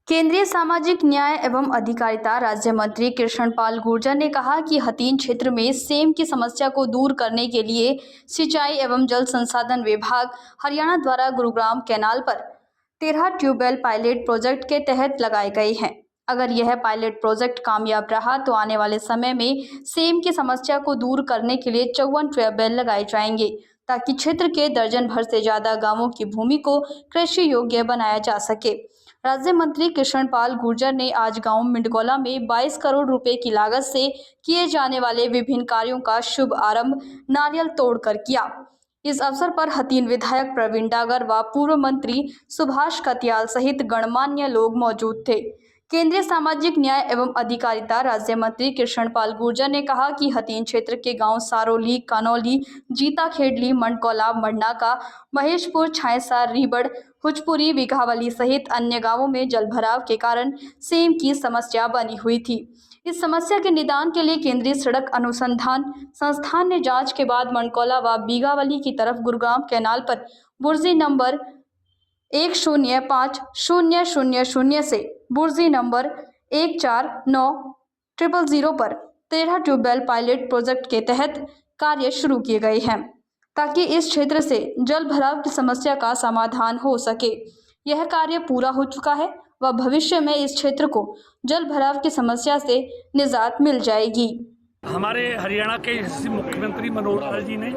केंद्रीय सामाजिक न्याय एवं अधिकारिता राज्य मंत्री कृष्णपाल गुर्जर ने कहा कि हथीन क्षेत्र में सेम की समस्या को दूर करने के लिए सिंचाई एवं जल संसाधन विभाग हरियाणा द्वारा गुरुग्राम कैनाल पर 13 ट्यूबवेल पायलट प्रोजेक्ट के तहत लगाए गए हैं। अगर यह पायलट प्रोजेक्ट कामयाब रहा तो आने वाले समय में सेम की समस्या को दूर करने के लिए 54 ट्यूबवेल लगाए जाएंगे ताकि क्षेत्र के दर्जन भर से ज्यादा गांवों की भूमि को कृषि योग्य बनाया जा सके। राज्य मंत्री कृष्णपाल गुर्जर ने आज गांव मिंडकोला में 22 करोड़ रुपए की लागत से किए जाने वाले विभिन्न कार्यों का शुभ आरंभ नारियल तोड़कर किया। इस अवसर पर हथीन विधायक प्रवीण डागर व पूर्व मंत्री सुभाष कटियाल सहित गणमान्य लोग मौजूद थे। केंद्रीय सामाजिक न्याय एवं अधिकारिता राज्य मंत्री कृष्णपाल गुर्जर ने कहा कि हथीन क्षेत्र के गांव सारोली, कानौली, जीता खेडली, मंडकोला, मडनाका, महेशपुर, छायसा, रीबड़, हुचपुरी, विघावली सहित अन्य गांवों में जलभराव के कारण सेम की समस्या बनी हुई थी। इस समस्या के निदान के लिए केंद्रीय सड़क अनुसंधान संस्थान ने जांच के बाद मंडकोला व बीघावली की तरफ गुरुग्राम कैनाल पर बुर्जी नंबर 105000 से बुर्जी नंबर 149000 पर 13 ट्यूबवेल पायलट प्रोजेक्ट के तहत कार्य शुरू किए गए हैं ताकि इस क्षेत्र से जल भराव की समस्या का समाधान हो सके। यह कार्य पूरा हो चुका है व भविष्य में इस क्षेत्र को जल भराव की समस्या से निजात मिल जाएगी। हमारे हरियाणा के यशस्वी मुख्यमंत्री मनोहर लाल जी ने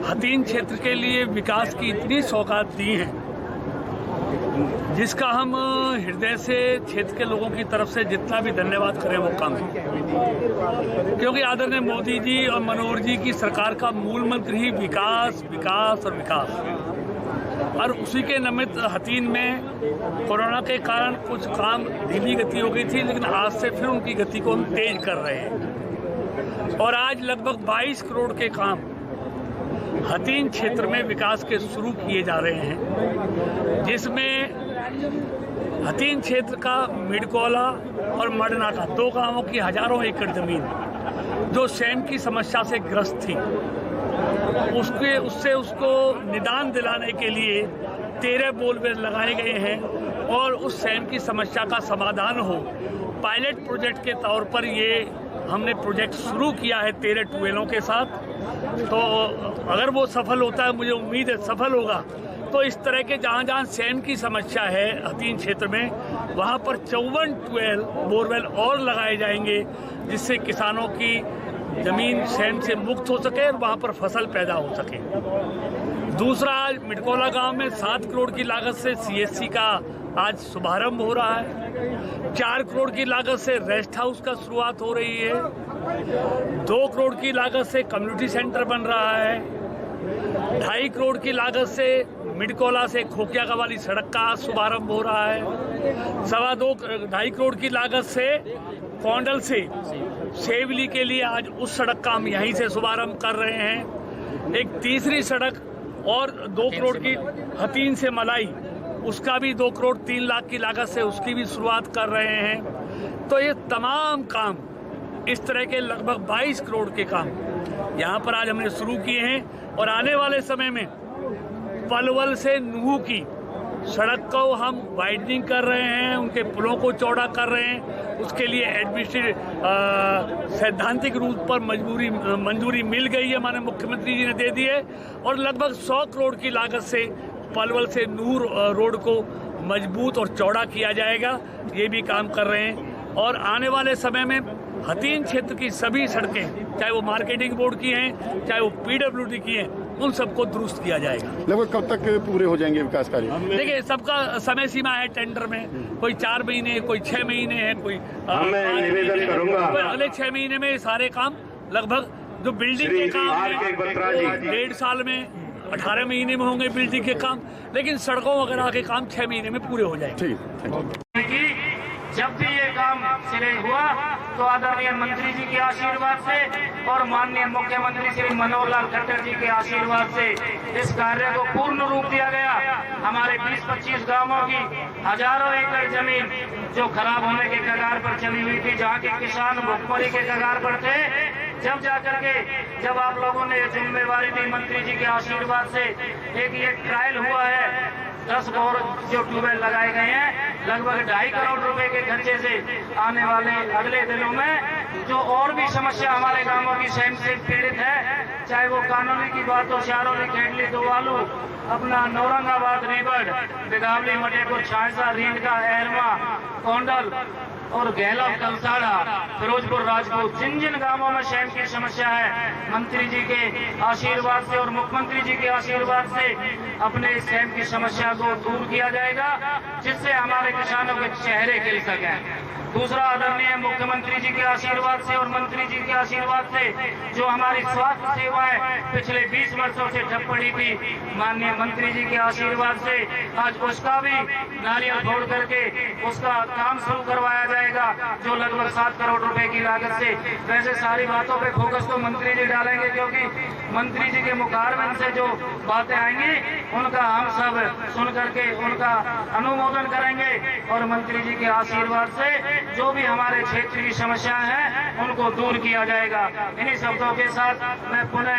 हथीन क्षेत्र के लिए विकास की इतनी सौगात दी है जिसका हम हृदय से क्षेत्र के लोगों की तरफ से जितना भी धन्यवाद करें वो कम है, क्योंकि आदरणीय मोदी जी और मनोहर जी की सरकार का मूल मंत्र ही विकास विकास और विकास, और उसी के निमित्त हथीन में कोरोना के कारण कुछ काम धीमी गति हो गई थी, लेकिन आज से फिर उनकी गति को हम तेज कर रहे हैं और आज लगभग 22 करोड़ के काम हथीन क्षेत्र में विकास के शुरू किए जा रहे हैं, जिसमें हथीन क्षेत्र का मिडकोला और मडनाका 2 गांवों की हजारों एकड़ जमीन जो सेम की समस्या से ग्रस्त थी उसको निदान दिलाने के लिए 13 बोरवेल लगाए गए हैं और उस सेम की समस्या का समाधान हो। पायलट प्रोजेक्ट के तौर पर ये हमने प्रोजेक्ट शुरू किया है 13 ट्यूबवेलों के साथ। तो अगर वो सफल होता है, मुझे उम्मीद है सफल होगा, तो इस तरह के जहाँ सेम की समस्या है हथीन क्षेत्र में वहाँ पर 54 बोरवेल और लगाए जाएंगे, जिससे किसानों की जमीन सेम से मुक्त हो सके और वहाँ पर फसल पैदा हो सके। दूसरा, आज मिडकोला गांव में 7 करोड़ की लागत से CSC का आज शुभारंभ हो रहा है। 4 करोड़ की लागत से रेस्ट हाउस का शुरुआत हो रही है। 2 करोड़ की लागत से कम्युनिटी सेंटर बन रहा है। 2.5 करोड़ की लागत से मिडकोला से खोकियागा वाली सड़क का शुभारंभ हो रहा है। 2.5 करोड़ की लागत से कोंडल से सेवली के लिए आज उस सड़क का हम यहीं से शुभारंभ कर रहे हैं। एक तीसरी सड़क और 2 करोड़ की हथीन से मलाई, उसका भी 2 करोड़ 3 लाख की लागत से उसकी भी शुरुआत कर रहे हैं। तो ये तमाम काम, इस तरह के लगभग 22 करोड़ के काम यहाँ पर आज हमने शुरू किए हैं और आने वाले समय में पलवल से नूह की सड़क को हम वाइडनिंग कर रहे हैं, उनके पुलों को चौड़ा कर रहे हैं। उसके लिए एडमिनिस्ट्रेटिव सैद्धांतिक रूप पर मंजूरी मिल गई है, हमारे मुख्यमंत्री जी ने दे दी है और लगभग 100 करोड़ की लागत से पलवल से नूर रोड को मजबूत और चौड़ा किया जाएगा। ये भी काम कर रहे हैं और आने वाले समय में हथीन क्षेत्र की सभी सड़कें, चाहे वो मार्केटिंग बोर्ड की हैं, चाहे वो PWD की हैं, उन सबको दुरुस्त किया जाएगा। लगभग कब तक पूरे हो जाएंगे विकास कार्य? देखिए, सबका समय सीमा है टेंडर में, कोई 4 महीने, कोई 6 महीने है, कोई निवेदन करूंगा अगले 6 महीने में सारे काम, लगभग जो बिल्डिंग के काम है 1.5 साल में, 18 महीने में होंगे बिल्डिंग के काम, लेकिन सड़कों वगैरह के काम 6 महीने में पूरे हो जाएंगे। जब भी ये काम सिरे हुआ तो आदरणीय मंत्री जी के आशीर्वाद से और माननीय मुख्यमंत्री श्री मनोहर लाल खट्टर जी के आशीर्वाद से इस कार्य को पूर्ण रूप दिया गया। हमारे 20-25 गांवों की हजारों एकड़ जमीन जो खराब होने के कगार पर चली हुई थी, जहाँ के किसान भुखमरी के कगार पर थे, जब जाकर के जब आप लोगों ने जिम्मेवारी दी मंत्री जी के आशीर्वाद से, एक ये ट्रायल हुआ है, 10 बोर जो ट्यूबवेल लगाए गए हैं, लगभग 2.5 करोड़ रुपए के खर्चे से आने वाले अगले दिनों में जो और भी समस्या हमारे गांवों की सेम से पीड़ित है, चाहे वो कानूनी की बात हो, शारोली, खेडली, दोवालू, अपना नौरंगाबाद, रेबड़, बिगावली, मटेपुर, छायसा, रींडका, एरमा, कोंडल और गहला, कलसाड़ा, फिरोजपुर, राजपूत, जिन जिन गांवों में शहर की समस्या है, मंत्री जी के आशीर्वाद से और मुख्यमंत्री जी के आशीर्वाद से अपने इस शहर की समस्या को दूर किया जाएगा, जिससे हमारे किसानों के चेहरे खिल सकें। दूसरा, आदरणीय मुख्यमंत्री जी के आशीर्वाद से और मंत्री जी के आशीर्वाद से जो हमारी स्वास्थ्य सेवाएं पिछले 20 वर्षों से ठप पड़ी थी, माननीय मंत्री जी के आशीर्वाद से आज उसका भी नारियल फोड़ करके उसका काम शुरू करवाया जाएगा, जो लगभग 7 करोड़ रुपए की लागत से। वैसे सारी बातों पे फोकस तो मंत्री जी डालेंगे, क्योंकि मंत्री जी के मुखारबिंद से जो बातें आएंगी उनका हम सब सुन करके उनका अनुमोदन करेंगे और मंत्री जी के आशीर्वाद से जो भी हमारे क्षेत्र की समस्याएं हैं उनको दूर किया जाएगा। इन्हीं शब्दों के साथ मैं पुनः